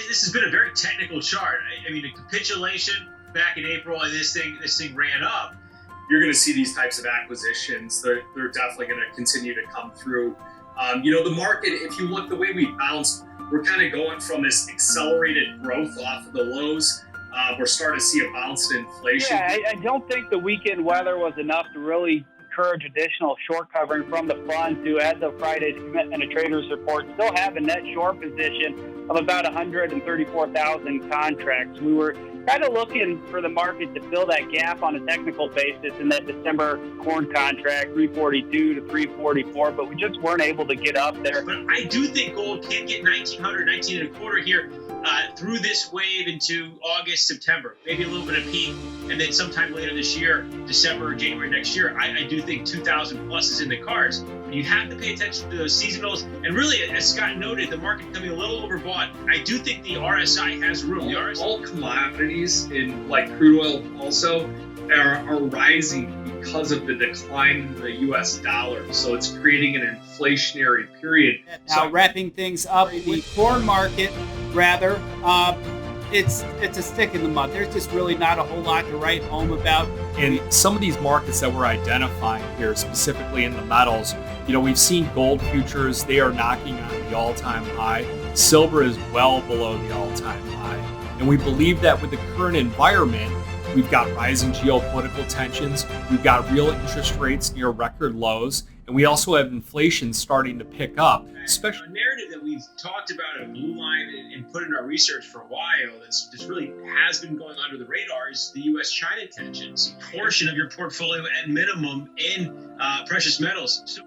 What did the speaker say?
this has been a very technical chart. I mean, a capitulation back in April, and this thing ran up. You're going to see these types of acquisitions. They're definitely going to continue to come through. The market, if you look the way we bounced, we're kind of going from this accelerated growth off of the lows. We're starting to see a bounce in inflation. Yeah, I don't think the weekend weather was enough to really encourage additional short covering from the funds who, as of Friday's commitment to traders report, still have a net short position of about 134,000 contracts. We were kind of looking for the market to fill that gap on a technical basis in that December corn contract, 342 to 344, but we just weren't able to get up there. But I do think gold can get 1900, 19 and a quarter here through this wave into August, September, maybe a little bit of peak, and then sometime later this year, December or January next year, I do think 2,000 plus is in the cards. You have to pay attention to those seasonals, and really, as Scott noted, the market coming a little overbought. I do think the RSI has room. The RSI, all commodities in like crude oil also are rising because of the decline in the U.S. dollar. So it's creating an inflationary period. Now, wrapping things up, the corn market, rather, it's a stick in the mud. There's just really not a whole lot to write home about. In some of these markets that we're identifying here, specifically in the metals, we've seen gold futures, they are knocking on the all-time high. Silver is well below the all-time high. And we believe that with the current environment, we've got rising geopolitical tensions, we've got real interest rates near record lows, and we also have inflation starting to pick up. Especially a narrative that we've talked about at Blue Line and put in our research for a while, this really has been going under the radar, is the U.S.-China tensions. Portion of your portfolio at minimum in precious metals. So